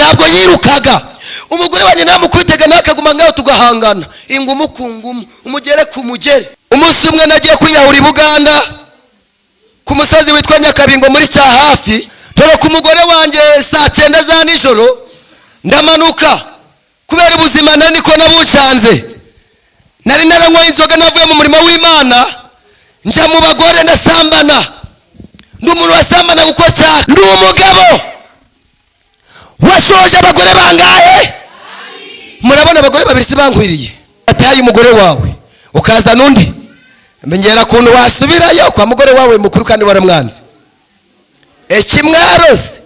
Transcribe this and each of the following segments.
ntabwo yirukaga. Umugore wanjye namukubitega nawe akaguma ngaho tugahangana ingumu ku ngumu, umugere ku mugere. Umunsi umwe nagiye kwiyahura i Buganda ku musozi witwa Nyakabingo muri cya hafi, dore ku mugore wanjye saa 9 za nijoro ndamanuka kubera ubuzima niko nabucanze. Nari naranywa inzoga navuye mu murimo w'Imana nja mu bagore ndasambana. Ndi umuntu wasambana uko cyane. Ndi umugabo washoje abagore bangahe? Murabona abagore babiri si bankwiriye. Ataye umugore wawe ukaza nundi, menyera kuntu wasubirayo kwa mugore wawe mukuru kandi waramwanze. Ekimwarose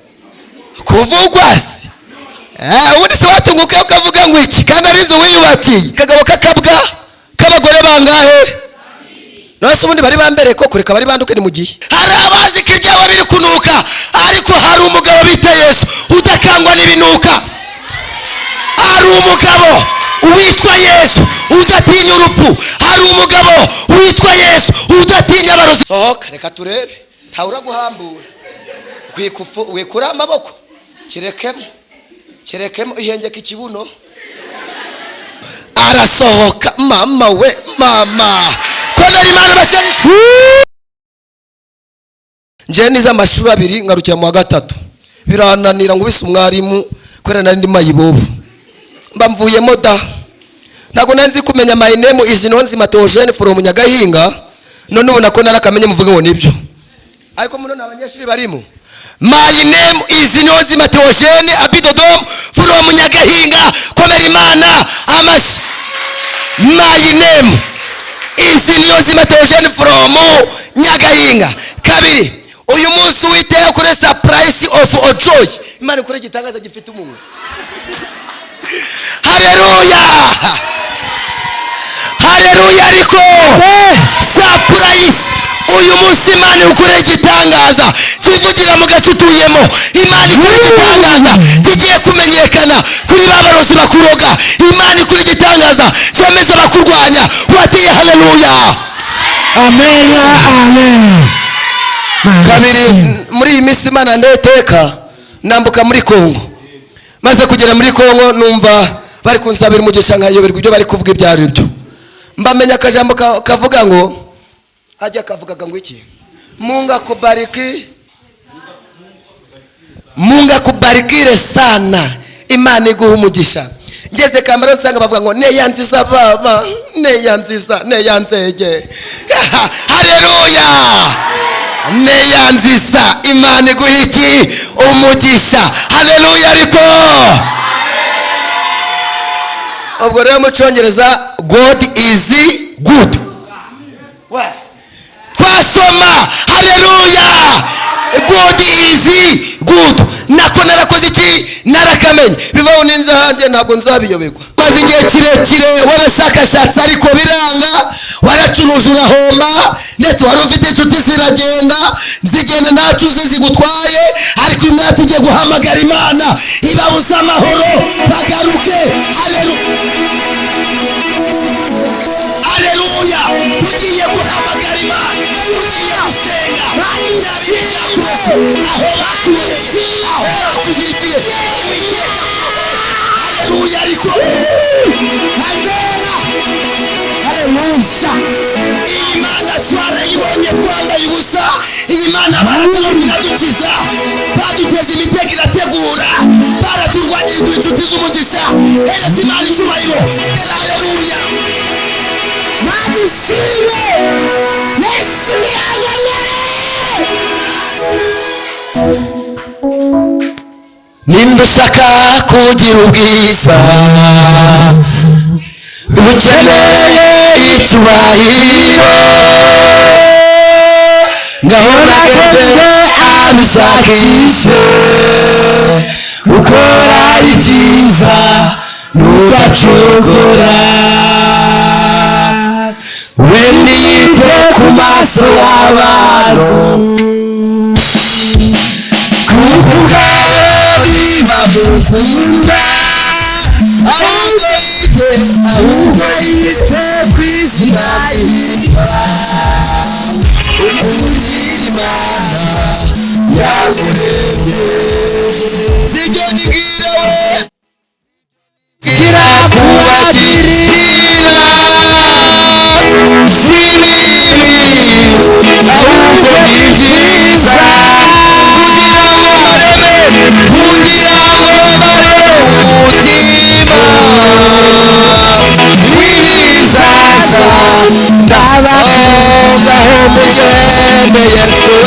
kuvugwasi ubundi se watunguka ukavuga ngo iki kandi ari inzu wiyubakiye kagabo kakabwa k'abagore bangahe? Nose ubundi bari bambere ko kureka bari banduke ni mu gihe. Hari abazi ko ibyawe biri kunuka, ariko hari umugabo bita Yesu udakangwa n'ibinuka. Hari umugabo witwa Yesu udatinya urupfu. Hari umugabo witwa Yesu udatinya abarozi. Sohoka reka turebe ntawura guhambura kwikufu wekura amaboko kirekemo ihengeka ikibuno. Arasohoka mama we mama komera Imana bashari. Nje niza amashuri abiri ngarukira mu wa gatatu birananira ngubise umwarimu kwera nari ndi mayibobo mbamvuyemo da. Ntago nanzi kumenya my name is Nonzima Theogene from Nyagahinga, none ubona ko narakamenye muvuge ngo nibyo, ariko muno n'abanyeshuri barimo. My name is Nonzima Theogene Abidodom from Nyagahinga. Komera Imana amashi. My name is Nonzima Theogene from Nyagahinga. Kabiri, uyu munsi Uwiteka kuri surprise of joy. Imana kuri gitangaza gifite umunwa. Haleluya. Haleluya. Ariko surprise uyu munsi Imana ukore gitangaza kivugira mu gace utuyemo. Imana ikore gitangaza kigiye kumenyekana kuri babarozi bakuroga. Imana ikore gitangaza cyemeza bakurwanya. Watiye haleluya. Amen. Amen. Kabiri, muri iyi minsi Imana ndeteka nambuka muri Kongo. Maze kugera muri Kongo numva bari kunsabira umugisha nkayoberwa ibyo bari kuvuga ibyo ari byo. Mbamenya akajambo kavuga ngo hajya kavugaga ngo iki? Munga kubarikire sana, Imana iguha umugisha. Ngeze kamera usanga bavuga ngo neya nziza baba, neya nziza, neya nzege. Haleluya. Neya nziza, Imana iguha iki? Umugisha. Haleluya. Ariko ubwo rero mu Cyongereza God is good. Twasoma haleluya. God is good. Nako narakoze iki? Narakamenye. Bibaho ninza hanjye ntabwo nzabiyoberwa. Maze igihe kirekire warashakashatse ariko biranga, waracuruje urahomba, ndetse wari ufite inshuti ziragenda zigenda ntacyo zigutwaye, ariko imwe tugiye guhamagara Imana ibabuza amahoro bagaruke. Haleluya. Tugiye guhamagara Imana, tugiye gusenga aho batuhigiye. Haleluya. Ariko iyi Mana twarayibonye twambaye ubusa. Iyi Mana baratuzi iradukiza, baduteza imitego irategura, baraturwanyiriza inshuti z'umugisha. Ereza Imana icyubahiro. Haleluya. Mabusiwe Yesu yanganyere. Nimba ushaka kugira ubwiza ukeneye icyubahiro, ngaho nageze amushakishe kuko ari byiza ntugacogora. Wendite ku maso y'abantu kuko kandi bavugunda, ahubwo yite ku izina ry'Imana yamurebye. sibyo nibwira we gira kubagirira si bibi ahubwo ni byiza kugira ngo bare umutima w'ibizaza ndabagezaho mutende Yesu we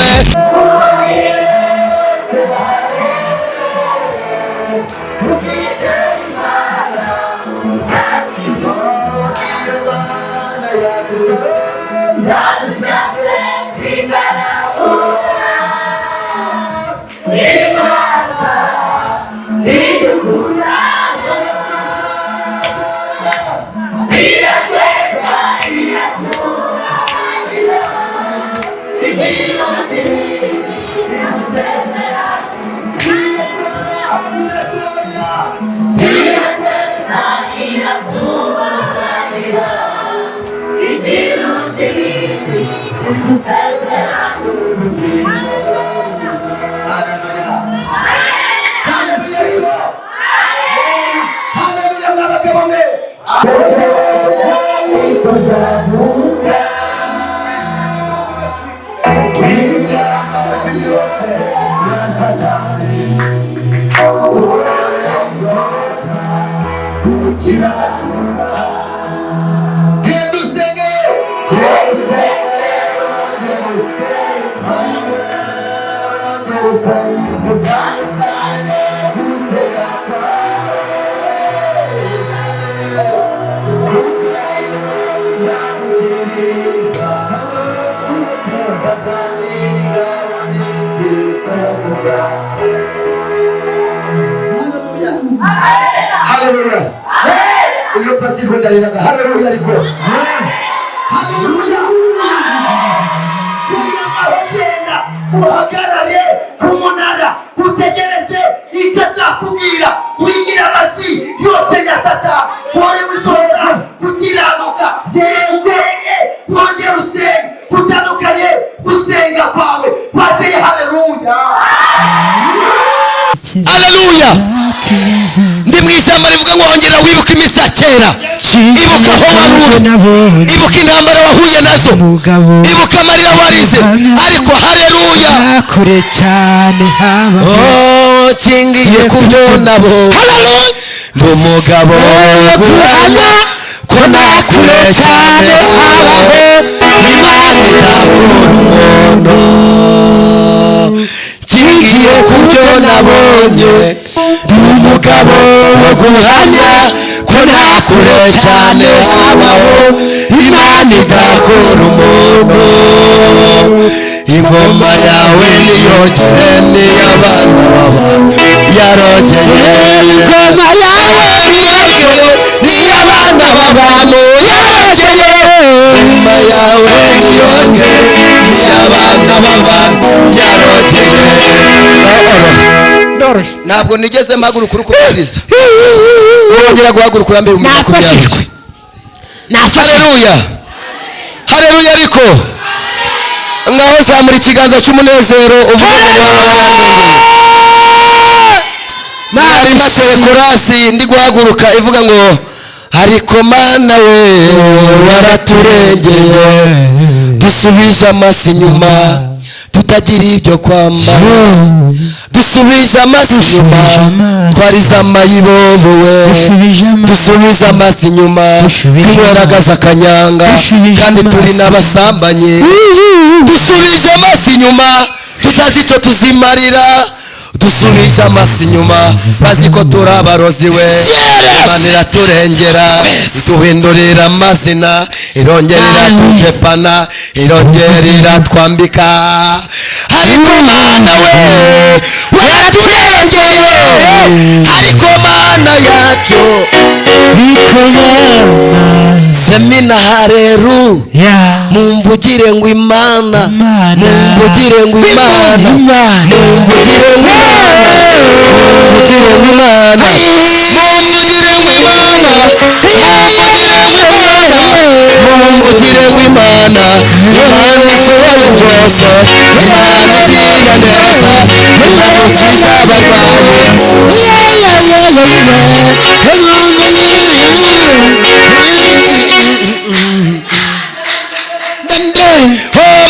Hallelujah. Uyo pasizwe ndaliraga. Hallelujah ariko. Hallelujah. Uyamagenda uhagarare kumunara utegereze icyo azakubwira wimira amajwi yose ya Satani wari witoza kukiranuka yesenge wongera usenge utandukanye gusenga kwawe wateye. Hallelujah. Haleluya. Ndi mu ijambo rivuga ngo wongera wibuka iminsi ya kera, ibuka aho waruri, ibuka intambara wahuye nazo, ibuka amarira warize, ariko haleluya kure cyane haba kingiye kubyo nabonye ndi umugabo guhamya ko nta kure cyane habaho Imana itakura umuntu kingiye kubyo nabonye ndi umugabo wo guhamya ko nta kure cyane habaho Imana idakura umuntu ingoma yawe niyogeze n'iy'abana b'abantu yarogeye ingoma yawe niyogeye n'iy'abana b'abantu yarogeye ingoma yawe niyogeye n'iy'abana b'abantu yarogeye. Ntabwo nigeze mpaguruka uri kubwiriza wongera guhaguruka urambiwe mu makumyabiri. Haleluya haleluya. Ariko ngaho zamura ikiganza cy'umunezero uvuge ngo Mari mfashe korasi ndi guhaguruka ivuga ngo ariko Mana we waraturengeye dusubije amaso inyuma tutagira ibyo kwambara dusubije amaso inyuma twarize amayibobo we dusubije amaso inyuma twinweragaza akanyanga kandi turi n'abasambanye dusubije amaso inyuma tutazi icyo tuzimarira dusubije amaso inyuma bazi ko turi abarozi we Imana iraturengera duhindurira amazina irongera iratupepana irongera iratwambika ariko Mana we waraturengeye ariko Mana yacu semina hareru mumvugire ngo Imana mumvugire ngo Imana mumvugire ngo mumvugire ngo Imana Imana ishobora byose Imana igira neza Imana ikiza mumbugire w'Imana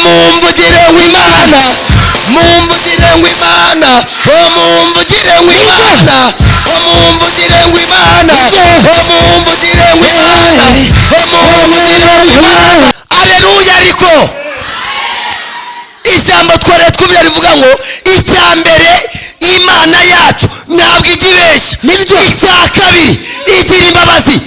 mumbugire w'Imana mumbugire w'Imana mumbugire w'Imana mumbugire w'Imana mumbugire w'Imana. Aleluya. Ariko ijambo twari twumvira rivuga ngo icya mbere Imana yacu ntabwo igibesha, icya kabiri igira imbabazi,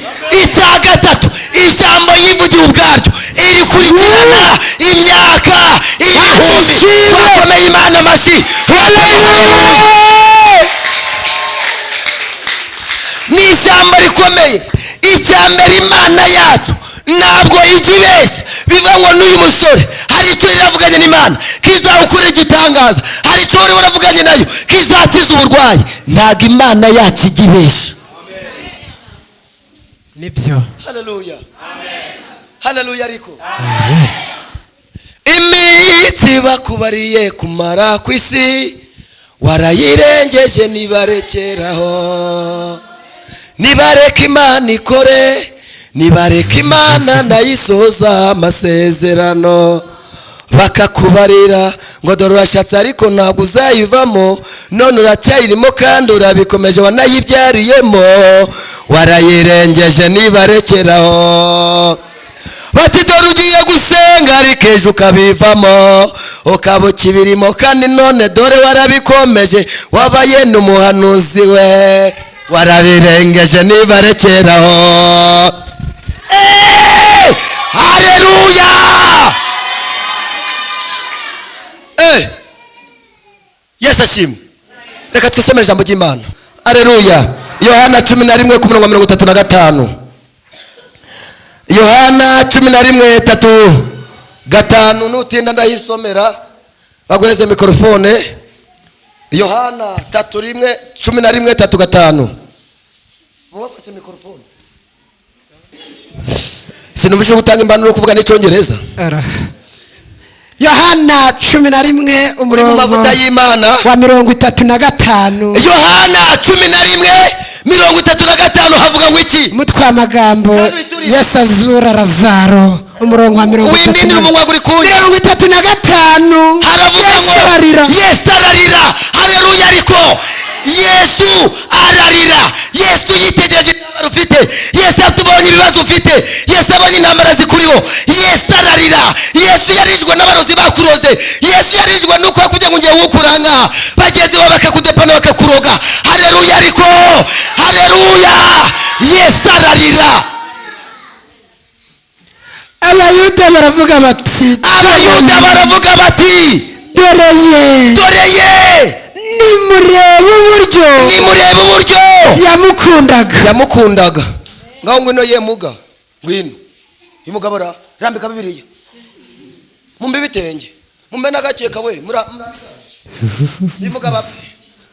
icya gatatu ijambo yivugiye ubwaryo irikurikirana imyaka ibihumbi. Bakomeye Imana amashyi. Ni ijambo rikomeye. Icya mbere Imana yacu ntabwo igibeshya. Bivuga ngo n'uyu musore hari icyo yaravuganye n'Imana kizawukora igitangaza, hari icyo wari waravuganye nayo kizakiza uburwayi. Ntabwo Imana yacu igibeshya. nibyo. Haleluya. Haleluya. Ariko Amen. iminsi bakubariye kumara ku isi warayirengeje, nibarekeraho, nibareka Imana ikore, nibareka Imana nayisohoza amasezerano. Bakakubarira ngo dore urashatse ariko ntabwo uzayivamo, none uracyayirimo kandi urabikomeje wanayibyariyemo, warayirengeje nibarekeraho. Bati dore ugiye gusenga ariko ejo ukabivamo, ukaba ukibirimo kandi none dore warabikomeje wabaye n'umuhanuzi we, warabirengeje nibarekeraho. Haleluya. Yesu ashimwe. Reka twisomere ijambo ry'Imana. Haleluya. Yohana 11:35. Yohana 11:35. Nutinda ndayisomera bagoreze mikrofone. Yohana 11:35. Mwafase mikrofone. Sinumvishe gutanga imbanuro no kuvuga n'icyongereza. Yohana 11 umurongo Mavuta y'Imana wa 35. Yohana 11:35 havuga ngo iki? Umutwe w'amagambo Yesu azura Lazaro, umurongo wa 35. Haravuga ngo Yesu ararira. Haleluya. Ariko Yesu ararira. Yesu yitegereje intambara ufite. Yesu atubonye ibibazo ufite. Yesu abonye intambara zikuriho. Yesu ararira. Yesu yarijwe n'abarozi bakuroze. Yesu yarijwe nuko kugira ngo ngiye gukuranga bagenzi bawe bakakudepana bakakuroga. Haleluya. Ariko haleluya, Yesu ararira. Abayuda baravuga bati dore ye nimurebe uburyo yamukundaga. Ngaho ngwino ye muga, ngwino imugabora rambika Bibiliya mumbe bitenge mumbe nagakeka we imugaba.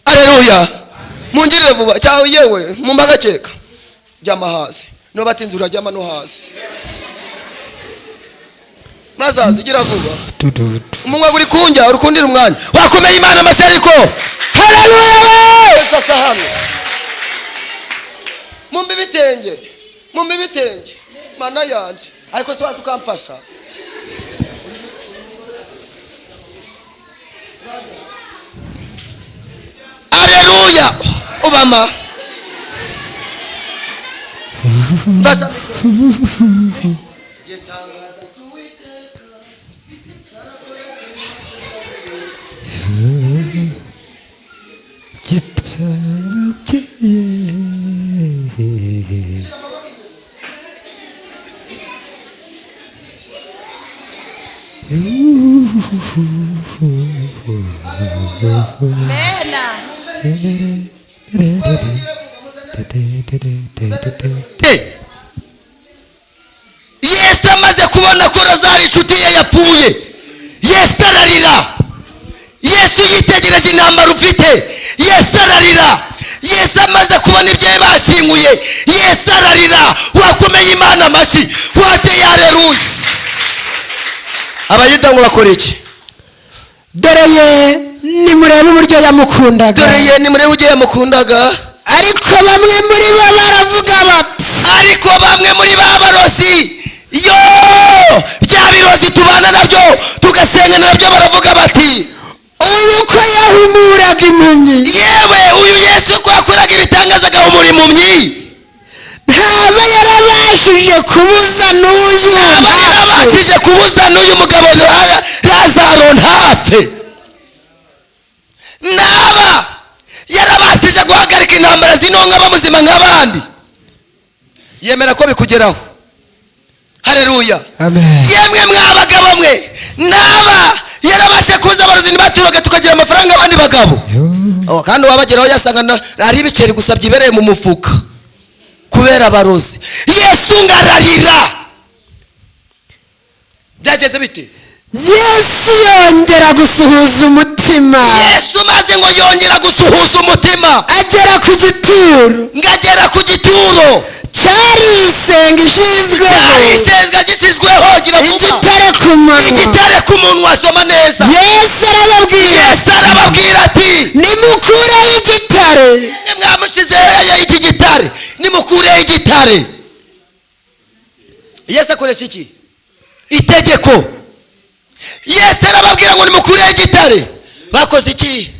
Haleluya. Mungirire vuba cyawe yewe mumbe agakeka jyama hasi no batinze urajyama no hasi mazazi gira vuba. Umunwa guri kunjya urukundira umwanya. Wakomeye Imana amashariko. Haleluya. Sasa hano mumbe bitenge mana yanje ariko se wazi ukamfasha. Haleluya. Obama Fasha yetangaza tuwiteka Yesu amaze kubona ko Lazaro inshuti ye yapfuye, Yesu ararira. Yesu yitegereje intambara ufite, Yesu ararira. Yesu amaze kubona ibyo bashinguye, Yesu ararira. Wakomeye Imana amashyi, wateye haleluya. Abayuda ngo bakora iki? dore ye nimurebe uburyo yamukundaga dore ye nimurebe uburyo yamukundaga. ariko bamwe muri bo baravuga bati ariko bamwe muri ba barozi, yo bya birozi tubana nabyo tugasenga nabyo, baravuga bati uyu ko yahumuraga impumyi yewe uyu Yesu ko yakoraga ibitangaza agahumura impumyi, ntaba yarabashije kubuza n'uyu aba yarabashije kubuza n'uyu mugabo Lazaro ntapfe, naba yarabashije guhagarika intambara zinonga bamuzima nk'abandi. Yemera ko bikugeraho. Haleluya. amen Yemwe mwabagabo mwe, naba yarabashe kuza abarozi ntibaturoge tukagira amafaranga abandi bagabo. Kandi wabageraho yasanga ari ibiceri gusa byibereye mu mufuka kubera abarozi. Yesu ngararira. Byageze bite? Yesu yongera gusuhuza umutima Yesu maze ngo yongera gusuhuza umutima, agera ku gituro ngagera ku gituro cyari isenga ishyizweho isenga gisizweho, gira vuba, igitare ku munwa igitare ku munwa, soma neza. Yesu arababwira Yesu arababwira ati nimukureho igitare mwamushizeho iki gitare, nimukureho igitare. Yesu akoresha iki? Itegeko. Yesu arababwira ngo nimukureho igitare. Bakoze iki?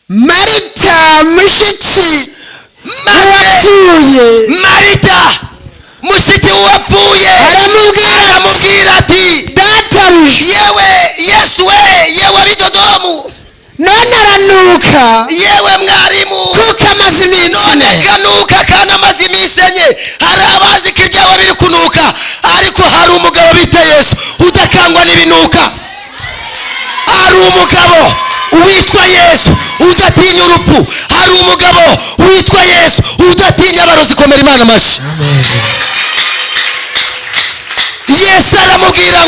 Marita mushiki wapfuye Marita mushiki wapfuye aramubwira ati databuja yewe Yesu we, yewe bidodomu, none aranuka yewe mwarimu, kuko amaze iminsi none ine kanuka kandi amaze iminsi enye. Hari abazi ko ibyawe biri kunuka, ariko hari umugabo bita Yesu udakangwa n'ibinuka. Hari umugabo witwa Yesu udatinya urupfu. Hari umugabo witwa Yesu udatinya abarozi. Komera Imana amashyi. Yesu aramubwira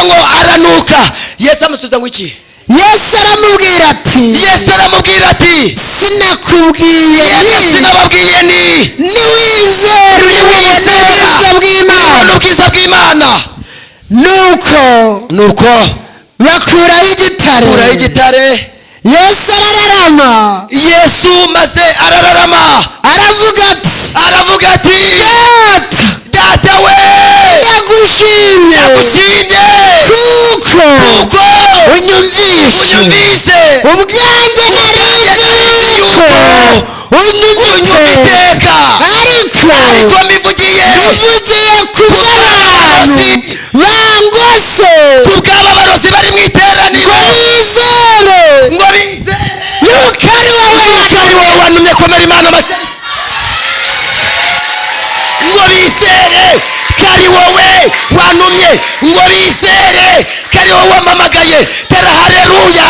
ngo aranuka. Yesu amusubiza ngo iki? Yesu aramubwira ati sinakubwiye sinababwiye niwizere ubwiza bw'Imana. nuko bakuraho igitare Yesu arararama Yesu maze arararama aravuga ati data we, ndagushimye kuko unyumvise ubwanjye yuko unyumva iteka ariko mbivugiye ku bw'abantu bangose ku bw'aba barozi bari mu iteraniro, ngo bizere yuko ari wowe wantumye. Komera Imana amashyi. Ngo bizere ko ari wowe wantumye, ngo bizere ko ari wowe wampamagaye. Tera haleluya.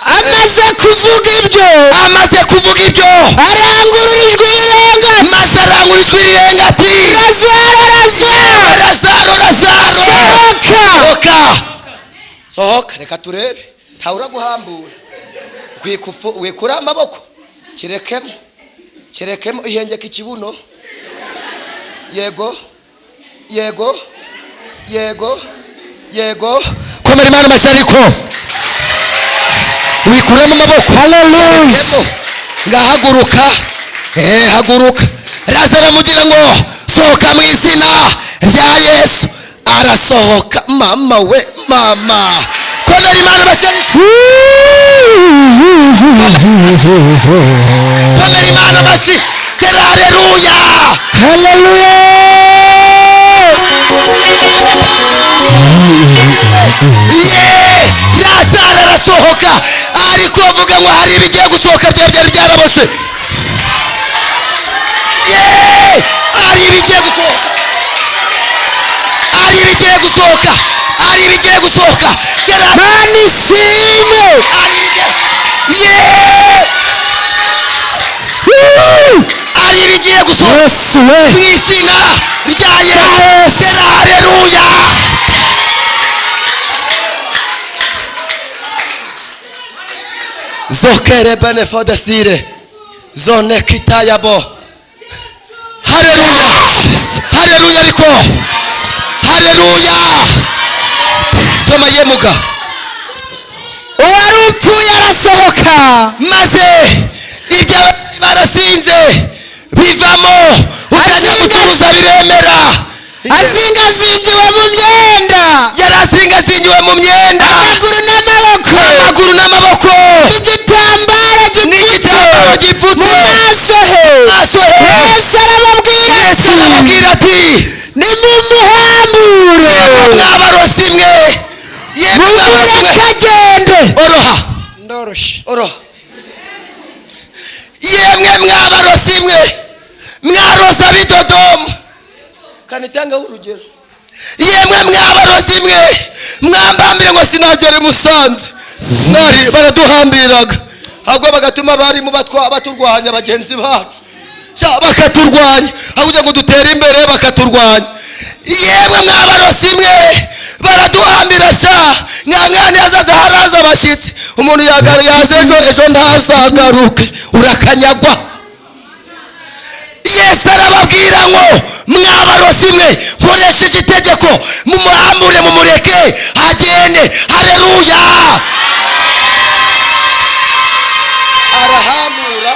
amaze kuvuga ibyo arangurura ijwi rirenga maze arangura ijwi rirenga ati Lazaro sohoka. Reka turebe, ntawura guhambura, wikura amaboko, kirekemo ihengeka ikibuno. Yego komera Imana amashyi. Ariko wikuramo amaboko. haleluya ngahaguruka, haguruka. Lazaro aramubwira ngo sohoka mu izina rya Yesu. Arasohoka. Mama we, mama. Komera Imana amashyi. Komera Imana amashyi. Tera haleluya. Lazaro arasohoka, ariko avuga ngo hari ibigiye gusohoka byawe byari byaraboze. Ari ibigiye gusohoka. Mana ishimwe Ari ibigiye gusohoka Yesu we mu izina rya Yesu. Haleluya. Zokere benefodesire zone kitayabo. Haleluya. Ariko haleluya soma yemuga uwari upfuye arasohoka maze ibyo barasinze bivamo ugeze gutuza biremera azingazingiwe mu myenda yarazingazingiwe mu myenda amaguru n'amaboko n'igitambaro gipfutse maso he yesu arababwira ati nimumuhambure mwabarozi mwe mumureke agende oroha ndoroshye oroha yemwe mwabarozi mwe mwaroza b'Idodomu kanitangaho urugero yemwe mwabarozi mwe mwambambiye ngo sinagera i Musanze mwari baraduhambiraga ahubwo bagatuma abarimu baturwanya bagenzi bacu bakaturwanya aho kugira ngo dutere imbere bakaturwanya yemwe mwabarozi mwe baraduhambira mwamwana yazaza haraza abashyitsi umuntu yaza ejo ntazagaruke urakanyagwa yesu arababwira ngo mwabarozi mwe nkoresheje itegeko mumuhambure mumureke agende haleluya arahambura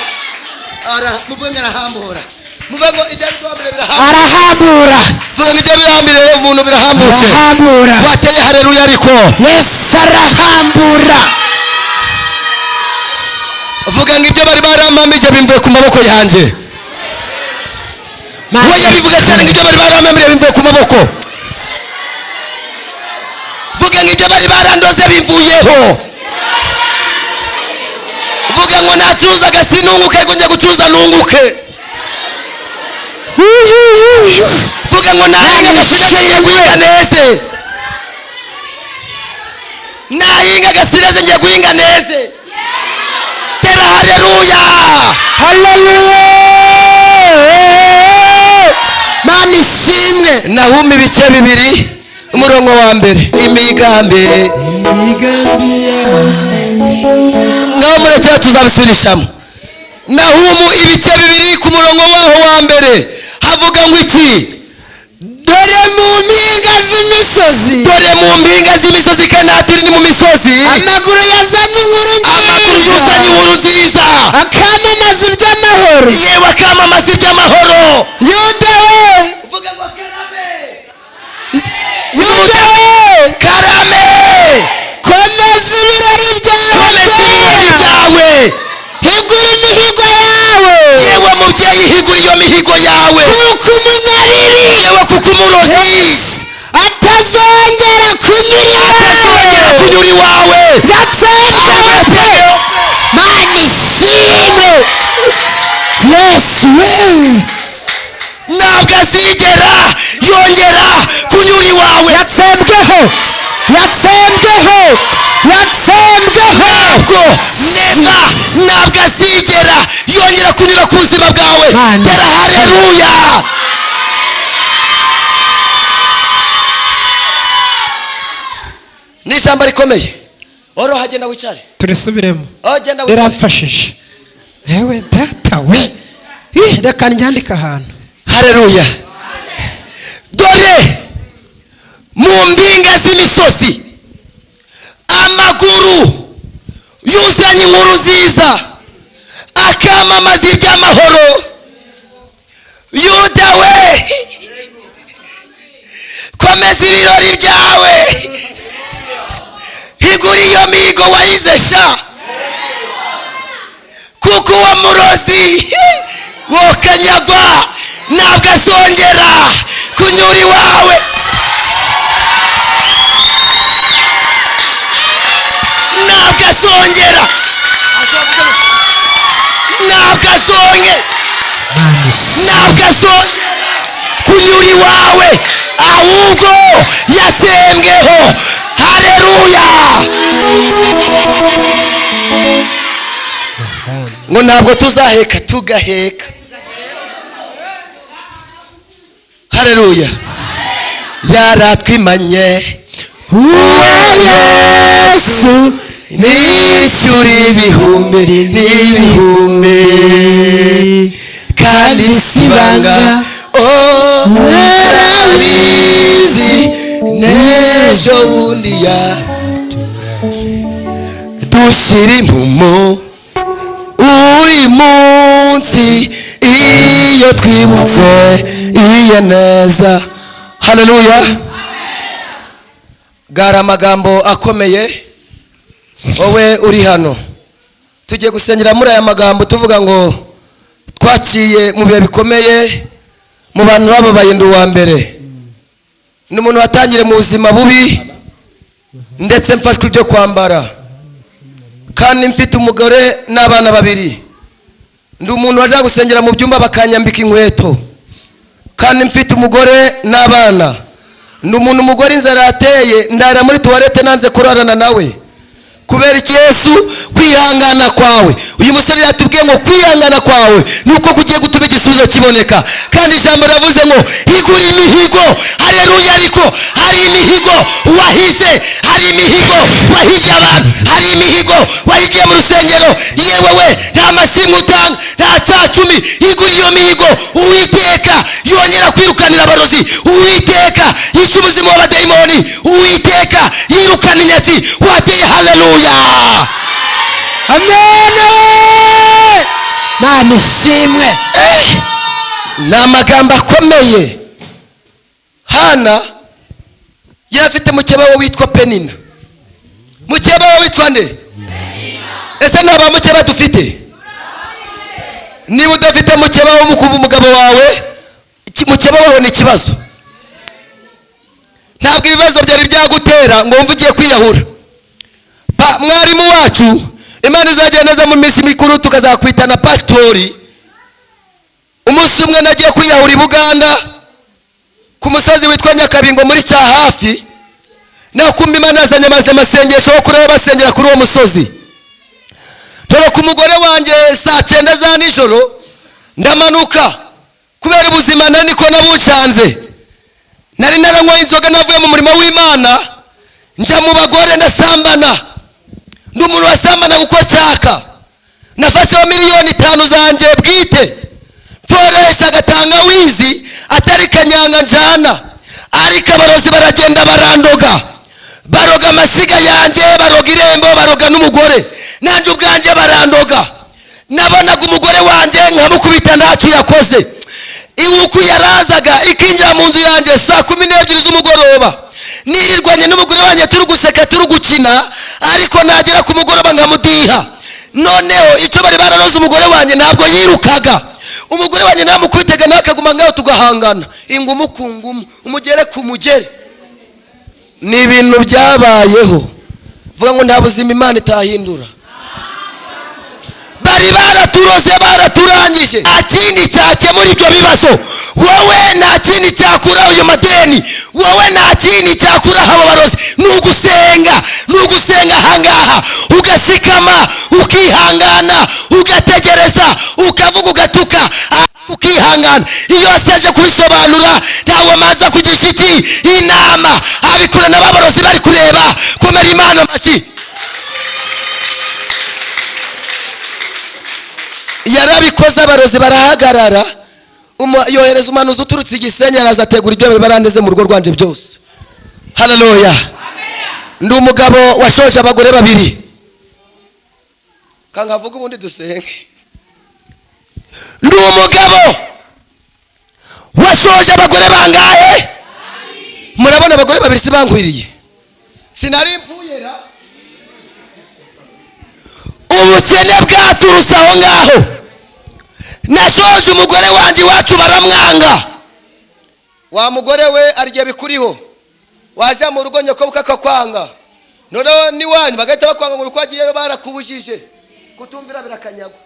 muvuge ngo arahambura muvuge ngo ibyo bihambire arahambura vuga ngo ibyo bihambire umuntu birahambutse arahambura wateye haleluya ariko yesu arahambura vuga ngo ibyo bari barampamije bimvuye ku maboko yanjye Oya bivuga cyane ngo ibyo bari baramamire bimvuye ku maboko vuga ngo ibyo bari barandoze bimvuyeho vuga ngo nacuruzaga sinunguke ngo njye gucuruza nunguke vuga ngo nahinga agasireze njye guhinga neze nahinga agasireze njye guhinga neze tera haleluya mana ishimwe Nahumi ibice bibiri umurongo wa mbere imigambi mwamurekera tuzabisubirishamo Nahumu ibice bibiri ku murongo waho wa mbere havuga ngo iki dore mu mpinga z'imisozi kandi hatiri ni mu misozi amaguru yazanye inkuru nziza akamamaza iby'amahoro yewe akamamaza iby'amahoro yuda we uvuga ngo karame yuda we karame komeza uriye yawe higura imihigo yawe yewe mubyeyi higura iyo mihigo yawe kuko umunyariri yewe kuko umurozi atazongera kunyura kunyura iwawe yatsembyeho mana ishimwe yesu we ntabwo azigera yongera kunyura iwawe yatsembweho ntabwo neza ntabwo azigera yongera kunyura ku buzima bwawe Mana. tera haleluya ni ijambo rikomeye oroha genda wicare turisubiremo genda wicare riramfashije yewe data we reka njyandike ahantu haleluya dore mu mpinga z'imisozi amaguru yuzanye inkuru nziza akamamaza iby'amahoro yuda we komeza ibirori byawe higura iyo mihigo wahize kuko uwo murozi wokanyagwa ntabwo azongera kunyura iwawe ntabwo azongera kunyura iwawe ahubwo yatsembweho haleluya ngo ntabwo tuzaheka tugaheka haleluya yaratwimanye yesu nishyura ibihumbi n'ibihumbi kandi sibanga urabizi tugira intumo uri munsi iyo twibutse iye neza. Haleluya. Gara amagambo akomeye wowe uri hano, tugiye gusengera muri aya magambo tuvuga ngo twaciye mu bihe bikomeye, mu bantu bababaye ndi uwa mbere, ni umuntu watangire mu buzima bubi ndetse mfashwe ibyo kwambara, kandi mfite umugore n'abana babiri. Ndi umuntu waje gusengera mu byumba bakanyambika inkweto, kandi mfite umugore n'abana. Ndi umuntu umugore inzara yateye ndara muri toilette nanze kurarana nawe kubera Yesu. Kwihangana kwawe, uyu musore yatubwiye ngo kwihangana kwawe nuko kugiye gutuma igisubizo kiboneka, kandi ijambo ravuze ngo higura imihigo. Haleluya. Ariko hari imihigo wahize, hari imihigo wahigiye abantu, hari imihigo wahigiye mu rusengero, yewe we nta mashimwe utanga, nta cacumi. Higura iyo mihigo. Uwiteka yongera kwirukanira abarozi, Uwiteka yica ubuzima w'abadayimoni, Uwiteka yirukana inyatsi wateye. Haleluya. amen. Mana ishimwe. Ni amagambo akomeye. Hana yari afite mukeba we witwa Penina. Mukeba we witwa nde? Ese nta ba mukeba dufite? Niba udafite mukeba wo mukuba umugabo wawe, mukeba wawe ni ikibazo. Ntabwo ibibazo byari byagutera ngo wumve ugiye kwiyahura. Mwarimu wacu, Imana izagiye neza mu minsi mikuru tukazakwitana pastori. Umunsi umwe nagiye kwiyahura i Buganda ku musozi witwa Nyakabingo muri cya hafi, nakumva Imana yazanye amasengesho yo kureba basengera kuri uwo musozi. Dore ku mugore wanjye saa 9 za nijoro ndamanuka kubera ubuzima niko nabucanze. Nari naranywa inzoga navuye mu murimo w'Imana, nja mu bagore ndasambana. Ndi umuntu wasambana kuko cyaka. Nafashe miliyoni 5 zanje bwite, mforesha agatangawizi atari kanyanga njana, ariko abarozi baragenda barandoga, baroga amashyiga yanjye, baroga irembo, baroga n'umugore, nanjye ubwanjye barandoga. Nabonaga umugore wanjye nkamukubita ntacyo yakoze. Iwuku yarazaga ikinjira mu nzu yanjye saa 12 z'umugoroba, nirirwanye n'umugore wanjye turi guseka turi gukina, ariko nagera ku mugoroba nkamudiha. Noneho icyo bari bararoze umugore wanjye ntabwo yirukaga, umugore wanjye namukubitaga nakaguma ngaho tugahangana, ingumu ku ngumu, umugere ku mugere. Ni ibintu byabayeho, vuga ngo nta buzima Imana itahindura. Bari baraturoze baraturangije, nta kindi cyakemura ibyo bibazo. Wowe nta kindi cyakura ayo madeni, wowe nta kindi cyakura abo barozi. Nugusenga ahangaha ugashikama, ukihangana, ugategereza, ukavuga, ugatuka, ukihangana. Iyo asaje kubisobanura ntawe maza kugisha iki inama, abikora n'abarozi bari kureba. Komera Imana amashyi. Yarabikoze abarozi barahagarara, yohereza umuhanuzi uturutse Igisenyi araza ategura ibyo barandeze mu rugo rwanje byose. Haleluya. Ndi umugabo washoje abagore babiri. Kangavuga ubundi dusenge. Ndi umugabo washoje abagore bangahe? Murabona abagore babiri sibankwiriye, sinari mpfuyera. Ubukene bwaturutse aho ngaho. Nashoje umugore wanjye iwacu baramwanga. Wa mugore we arya bikuriho, waje mu rugo nyoko bukakwanga, noneho ni wanyu bagahita bakwanga ngo uko agiyeyo barakubujije, kutumvira birakanyagwa.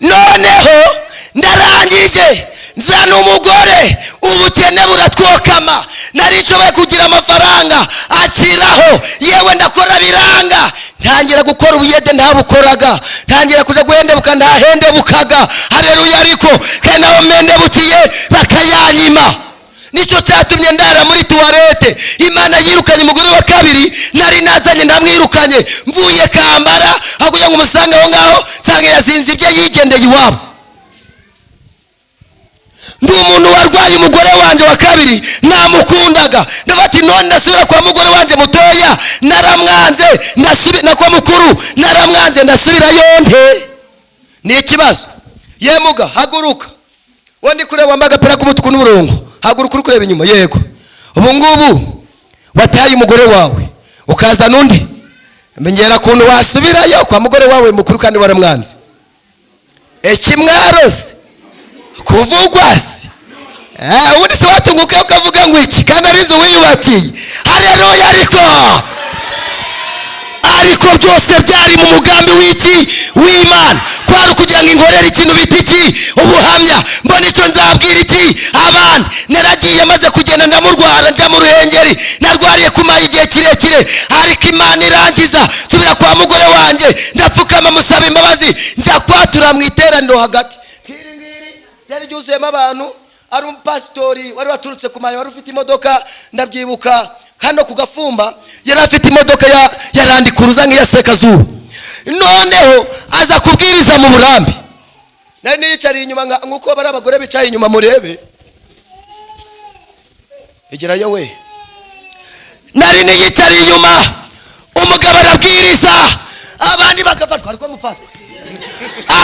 Noneho ndarangije nzana umugore, ubukene buratwokama. Nari nshoboye kugira amafaranga akiraho, yewe ndakora biranga. Ntangira gukora ubuyede ntabukoraga, ntangira kuja guhendebuka ntahendebukaga. Haleluya. Ariko kandi naho mpendebukiye bakayanyima. Nicyo cyatumye ndara muri toilette. Imana yirukanye umugore wa kabiri nari nazanye, ndamwirukanye mvuye Kambara, aguye ngo umusanga aho ngaho nsanga yazinze ibyo yigendeye iwabo. ndi umuntu warwaye umugore wanjye wa kabiri namukundaga, ndavuga ati none ndasubira kwa mugore wanjye mutoya naramwanze, na kwa mukuru naramwanze, ndasubirayo nte? Ni ikibazo. Yemuga haguruka, wandi kureba wambaye agapira k'umutuku n'uburongo, haguruka uri kureba inyuma. Yego, ubu ngubu wataye umugore wawe ukaza n'undi, menyera kuntu wasubirayo kwa mugore wawe mukuru kandi waramwanze. Ekimwarose kuvugwa se ubundi se watunguka ukavuga ngo iki kandi ari inzu wiyubakiye. Haleluya. Ariko byose byari mu mugambi w'iki? W'Imana. Kwari kugira ngo inkorere ikintu bita iki? Ubuhamya. Mbona icyo nzabwira iki abandi. Naragiye maze kugenda ndamurwara, njya mu Ruhengeri, narwariye kumara igihe kirekire, ariko Imana irangiza, nsubira kwa mugore wanjye ndapfukama musaba imbabazi, njya kwatura mu iteraniro hagati. Ngiri yari ryuzuyemo abantu, ari umupasitori wari waturutse ku Mayi, wari ufite imodoka, ndabyibuka hano ku Gafumba yari afite imodoka ya Land Cruiser nk'iya Sekazuba. Noneho aza kubwiriza mu Burambi, nari niyicariye inyuma nk'uko bari abagore bicaye inyuma, murebe igerayo we. Nari niyicariye inyuma, umugabo arabwiriza, abandi bagafashwa, ariko mufashwa,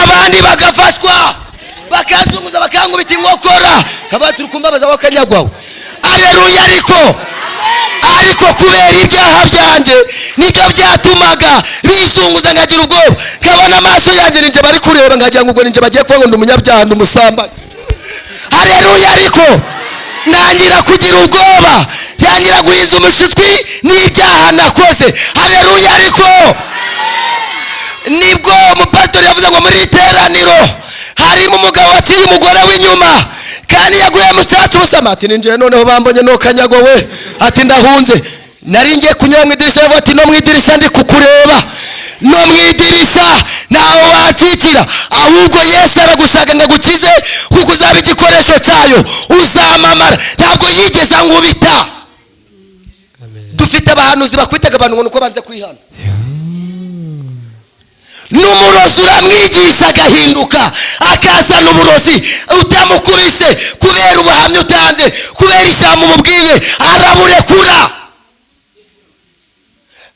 abandi bagafashwa, bakanzunguza bakankubita inkokora, kabati urukumbabaza wakanyagwawe. Haleluya. Ariko kubera ibyaha byanjye nibyo byatumaga bizunguza, ngagira ubwoba, nkabona amaso yanjye ninjye bari kureba, ngagira ngo ubwo ninjye bagiye kuvuga ngo ndi umunyabyaha, ndi umusambanyi. Haleluya. Ariko nangira kugira ubwoba, ntangira guhinza umushitwi n'ibyaha nakoze. Haleluya. Ariko nibwo umupasitori yavuze ngo muri iteraniro harimo umugabo waciye umugore w'inyuma kandi yaguye mu cyatsi ubusama. Ati ninjiye noneho bambonye no kanyago we, ati ndahunze. Nari ngiye kunyura mu idirisha, yavuga ati no mu idirisha ndi kukureba, no mu idirisha ntaho wakikira, ahubwo Yesu aragushaka ngo agukize kuko uzaba igikoresho cyayo, uzamamara. Ntabwo yigeze angubita. Dufite abahanuzi bakwitaga abantu ngo nuko banze kwihana. N'umurozi uramwigisha agahinduka, akazana uburozi utamukubise, kubera ubuhamya utanze, kubera ijambo umubwiye, araburekura,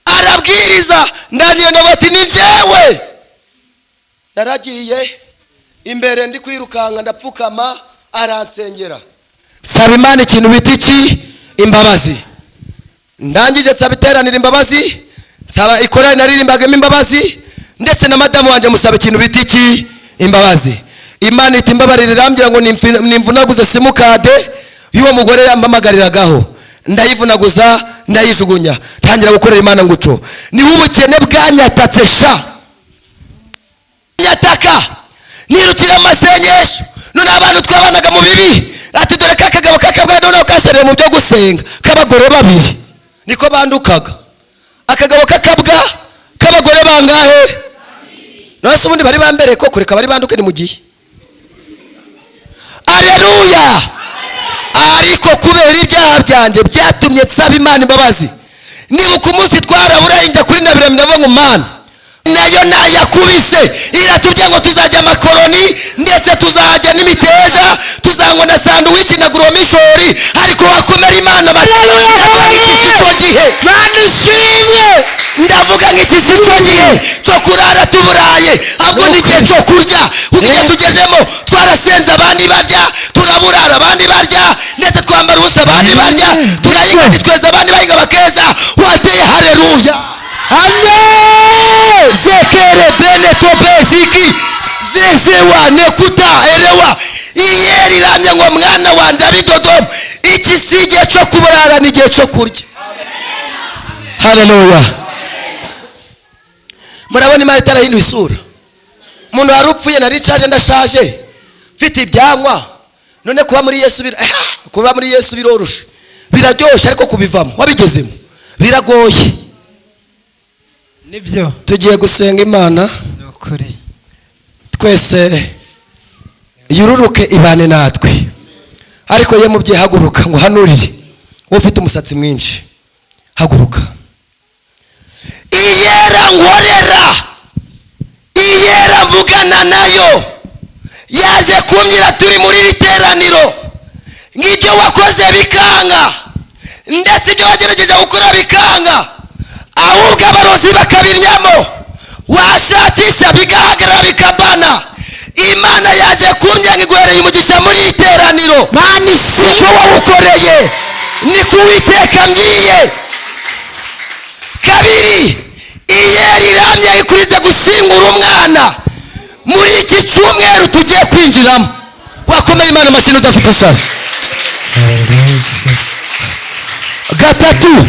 arabwiriza. Ndagenda bati ni njyewe. Naragiye imbere ndi kwirukanka, ndapfukama, aransengera, saba Imana ikintu bita iki? Imbabazi. Ndangije nsaba iteranira imbabazi, nsaba ikorari naririmbagamo imbabazi, ndetse na madamu wanjye musaba ikintu bita iki? Imbabazi. Imana iti mbabarira, irambwira ngo nimvunaguze simukade y'uwo mugore yampamagariraho, ndayivunaguza ndayijugunya, ntangira gukorera Imana nguco. Niho ubukene bwanyatatse sha, nyataka nirukira amasengesho. None abantu twabanaga mu bibi, ati dore kakagabo kakabwa noneho kasereye mu byo gusenga, k'abagore babiri niko bandukaga. Akagabo kakabwa k'abagore bangahe? None se ubundi bari bambere ko kureka bari banduke ni mu gihe. Haleluya. Ariko kubera ibyaha byanjye byatumye nsaba Imana imbabazi. Nibuka umunsi twaraburaye njya kuri Nabira ndavuga ngo Mana nayo nayakubise, iratubye ngo tuzajya makoroni ndetse tuzajya n'imiteja, tuzanywa na sandwich na gromishori, ariko wakomera Imana icyo gihe. Mana ishimwe. Ndavuga nk'iki si cyo gihe cyo kurara tuburaye, ahubwo ni igihe cyo kurya. Ugiye tugezemo twarasenze abandi barya, turaburara abandi barya, ndetse twambara ubusa abandi barya, turahinga ntitweza abandi bahinga bakeza. Wateye haleluya. Amen. Sekere bene tobeziki zezewa nekuta elewa iyeri ramye ngo mwana wanjye abidodoma. Iki si igihe cyo kuburara, ni igihe cyo kurya. Haleluya. Murabona Imana itarahinduye isura. Umuntu wari upfuye, nari nshaje, ndashaje, mfite ibyanwa. None kuba muri Yesu biroroshe, biraryoshye, ariko kubivamo wabigezemo biragoye. Nibyo tugiye gusenga Imana nukuri, twese yururuke ibane natwe. Ariko ye mubyeyi haguruka ngo hanurire, ufite umusatsi mwinshi haguruka. Iyera ngorera, iyera mvugana nayo, yaje kumira turi muri iteraniro, bikanga, ndetse ibyo wagerageje gukora bikanga, ahubwo abarozi bakabiryamo, washakisha bigahagarara bikabana. Imana yaje kumyanga iguhereye umugisha muri iri teraniro. Mana ishimwe. Wawukoreye ni kuwiteka mbyiye. Kabiri, iyeri iramye ikurize gushingura umwana muri iki cyumweru tugiye kwinjiramo. Wakomeye Imana amashyi udafite ishashi. Gatatu,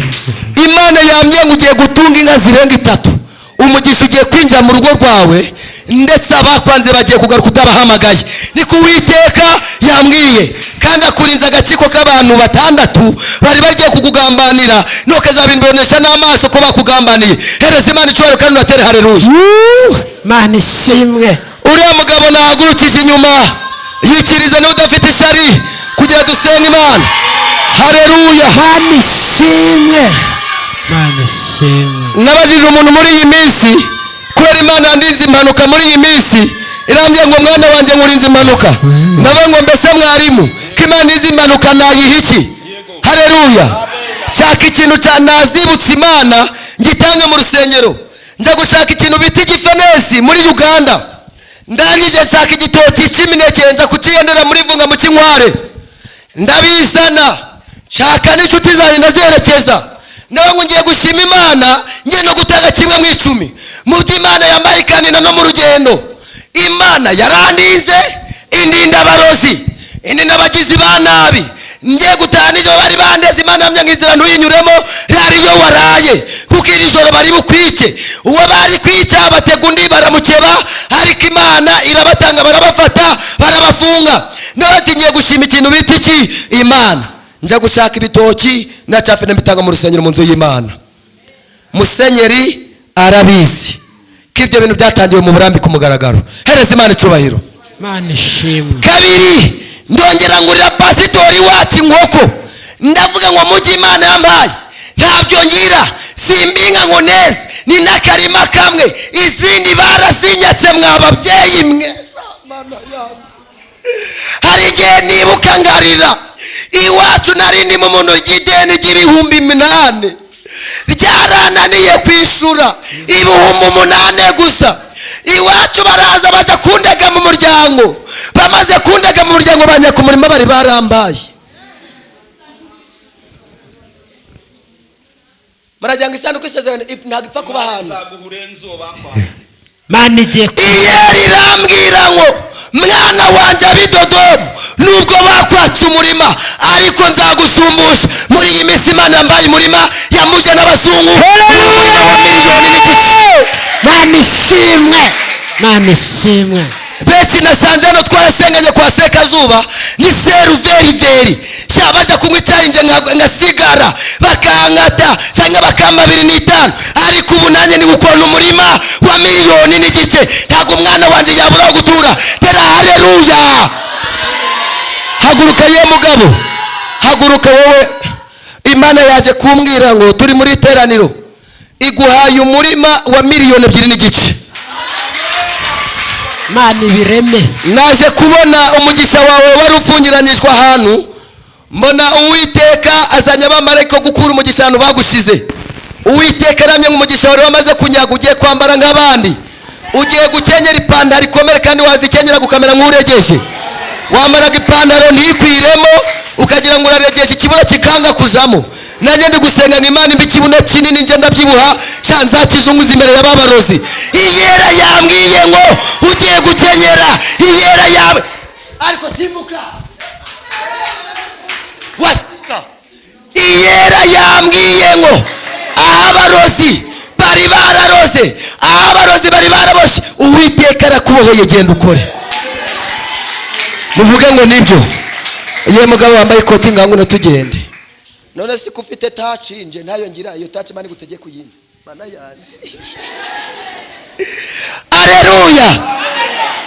Imana yamye ngo ugiye gutunga inka zirenga 3. Umugisha ugiye kwinjira mu rugo rwawe, ndetse abakwanze bagiye kugaruka utabahamagaye. Ni kuwiteka yambwiye, kandi akurinze agakiko k'abantu 6 bari bagiye kukugambanira, ntukazabimbonesha n'amaso ko bakugambaniye. Hereza Imana icyubahiro kandi unatere haleluya. Mana ishimwe. Uriya mugabo nahagurukije inyuma, yikirize nawe udafite ishari kugira dusenga Imana. Haleluya. Mana ishimwe. Mana ishimwe. Nabajije umuntu muri iyi minsi, kubera Imana yandinze impanuka muri iyi minsi, irambye ngo mwana wanjye ngurinze impanuka. Ndavuga ngo mbese mwarimu, ko Imana izi impanuka nayiha iki? Haleluya. Nshaka ikintu nazibutse Imana ngitanga mu rusengero. Njya gushaka ikintu bita igifenesi muri Uganda. Ndangije nshaka igitoki cy'imineke, njya kukigendera muri Vunga mu Kinkware. Ndabizana, nshaka n'inshuti zanjye ndaziherekeza. Ndavuga ngo ngiye gushima Imana, ngiye no gutanga 1/10 mu byo Imana yambaye ikanina no mu rugendo. Imana yarandinze, indinda abarozi, indinda abagizi ba nabi. Ngiye gutaha nijoro bari bandeze, Imana yamye ngizira ntuyinyuremo, rariyo waraye kuko iri joro bari bukwice. Uwo bari kwica batega undi baramukeba, ariko Imana irabatanga, barabafata, barabafunga. None ngiye gushima ikintu bita iki? Imana. Njya gushaka ibitoki na cafene mbitanga mu rusengero mu nzu y'Imana. Musenyeri arabizi ko ibyo bintu byatangiwe mu burambi ku mugaragaro. Hereza Imana icyubahiro. Mana ishimwe. Kabiri, ndongera ngurira pasitori wacu inkoko. Ndavuga ngo mujye Imana yampaye ntabyo ngira, simbinga ngo neze, ni n'akarima kamwe, izindi barazinyatse mwababyeyi mwe. Hari igihe nibuka ngarira, iwacu narindi mu muntu ry'ideni ry'ibihumbi 8, byarananiye kwishura 8,000 gusa. Iwacu baraza baza kundega mu muryango, bamaze kundega mu muryango banya ku murima bari barambaye. Marajyanga isanduku isezerano ntagipfa kuba hano. Mana igiye irambwira ngo mwana wanjye abidodomu, nubwo bakwatse umurima ariko nzagushumbusha. Muri iyi minsi Imana yambaye umurima, yamuje n'abazungu. Mana ishimwe. Mana ishimwe. Benshi nasanze hano twarasenganye kwa Sekazuba ni seruveriveri, shabaje kunywa icyayi nje ngasigara bakankata cyangwa bakamba 2,500, ariko ubu nanjye ni gukora umurima wa 1,000,000 n'igice. Ntabwo umwana wanjye yabura gutura. Tera haleluya. Haguruka ye mugabo, haguruka wowe. Imana yaje kumbwira ngo turi muri teraniro, iguhaye umurima wa 2,2 n'igice. Mana ibireme. Naje kubona umugisha wawe wari ufungiranyijwe ahantu, mbona Uwiteka azanye abamarayika gukura umugisha ahantu bagushize. Uwiteka aramye umugisha wari wamaze kunyaga, ugiye kwambara nk'abandi, ugiye gukenyera ipantaro ikomere kandi wazikenyera gukamera nk'uregeje. Wambaraga ipantaro ntikwiremo ukagira ngo uraregeje, ikibuno kikanga kujamo. Nanjye ndi gusenga ngo Imana imbe ikibuno kinini nje ndabyibuha, cyanza kizunguza imbere y'ababarozi. Iyera yambwiye ngo ugiye gukenyera, iyera yawe ariko simbuka wasika. Iyera yambwiye ngo abarozi bari bararoze, abarozi bari baraboshye, Uwiteka arakubohoye, genda ukore. Muvuge ngo nibyo. Iyo mugabo wambaye ikoti ngangu no tugende. None si kufite touch nje nayo ngira iyo touch mani gutege kuyindi. Mana yanje. Haleluya.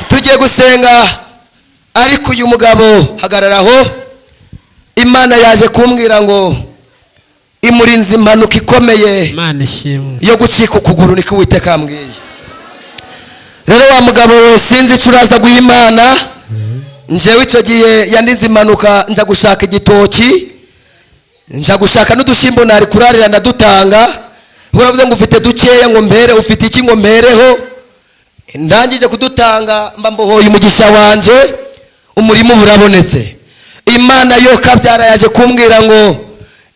Tugiye gusenga, ariko uyu mugabo hagararaho. Imana yaje kumbwira ngo imurinze impanuka ikomeye. Mana ishimwe. Yo gucika ukuguru niko Uwiteka ambwiye. Rero wa mugabo we sinzi curaza guhimana. Njewe icyo gihe yandinze impanuka, nja gushaka igitoki nja gushaka n'udushimbo nari kurarira ndadutanga uravuze ngo ufite dukeya ngo mbere ufite iki ngo mbereho ndangije kudutanga mba mbohoye umugisha wanje umurimo burabonetse imana yo kabyara yaje kumbwira ngo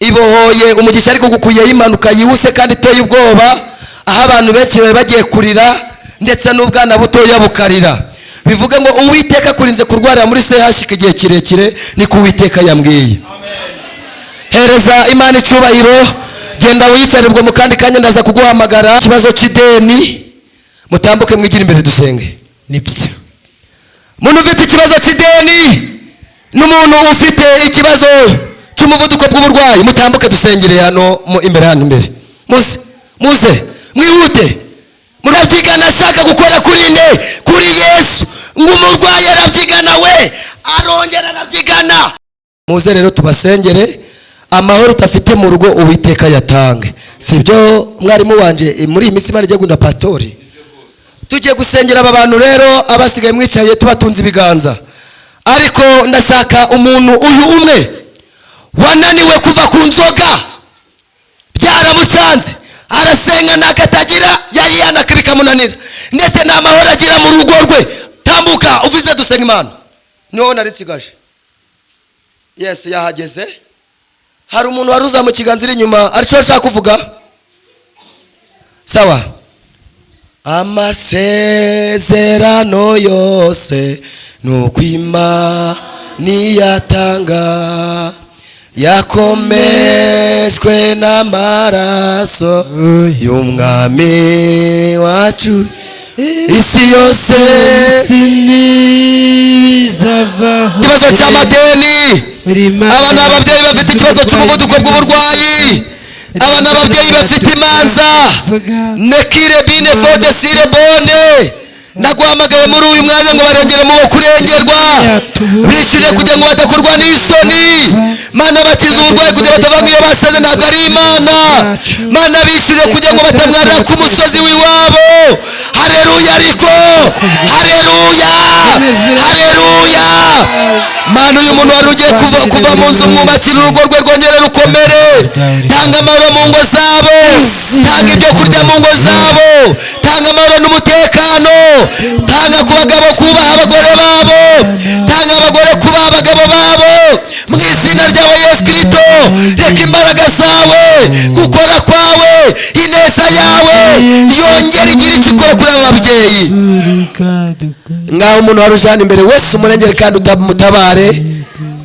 ibohoye umugisha ariko gukuyeho impanuka yihuse kandi iteye ubwoba aho abantu benshi bari bagiye kurira ndetse n'ubwana butoya bukarira bivuga ngo uwiteka kurinze kurwarira muri CHK igihe kirekire ni ku Uwiteka yambwiye hereza imana icubahiro genda wicare ubwo mu kandi kanya ndaza kuguhamagara ikibazo cy'ideni mutambuke mwigira imbere dusenge nibyo muntu ufite ikibazo cy'ideni n'umuntu ufite ikibazo cy'umuvuduko bw'uburwayi mutambuke dusengere hano imbere hano imbere muze mwihute murabyigana ashaka gukora kuri Yesu ng'umurwayi arabyigana we arongera arabyigana muze rero tubasengere amahoro utafite mu rugo Uwiteka yatange sibyo mwarimu wanje muri iyi minsi Imana igiye gunda pastori tugiye gusengera aba bantu rero abasigaye mwicaye tubatunze ibiganza ariko ndashaka umuntu uyu umwe wananiwe kuva ku nzoga byaramucanze arasenga nakatagira yayiyanaka bikamunanira ndetse nta mahoro agira mu rugo rwe tambuka uvuze dusenga Imana niho naritsigaje yes yahageze hari umuntu waruza mu kiganza iri inyuma aricyo ashaka kuvuga sawa amasezerano yose nuko Imana niyatanga yakomejwe n'amaraso y'umwami wacu isi yose sinibizavaho ikibazo cy'amadeni aba ni ababyeyi bafite ikibazo cy'umuvuduko bw'uburwayi aba ni ababyeyi bafite imanza nekire bine fode sire bone naguhamagaye muri uyu mwanya ngo barengere mu kurengerwa bishyure kugira ngo badakorwa n'isoni mana bakize uburwayi kugira ngo batavuga iyo basaze ntabwo ari Imana mana bishyure kugira ngo batamwarira ku musozi w'iwabo haleluya ariko haleluya haleluya mana uyu muntu wari ugiye kuva mu nzu mwubakira urugo rwe rwongere rukomere tanga amahoro mu ngo zabo tanga ibyo kurya mu ngo zabo tanga amahoro n'umutekano tanga ku bagabo kubaha abagore babo tanga abagore kubaha abagabo babo mu izina ryawe Yesu Kristo reka imbaraga zawe gukora kwawe ineza yawe yongera igira icyo ikora kuri aba babyeyi ngaho umuntu wari uje hano imbere wese umurengere kandi utamutabare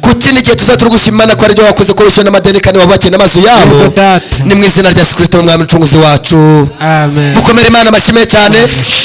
kuki n'igihe tuza turugushimana ko aribyo wakoze ko wishyura n'amadeni kandi wabakira n'amazu yabo ni mu izina rya Yesu Kristo umwami n'umucunguzi wacu mukomere Imana amashimwe cyane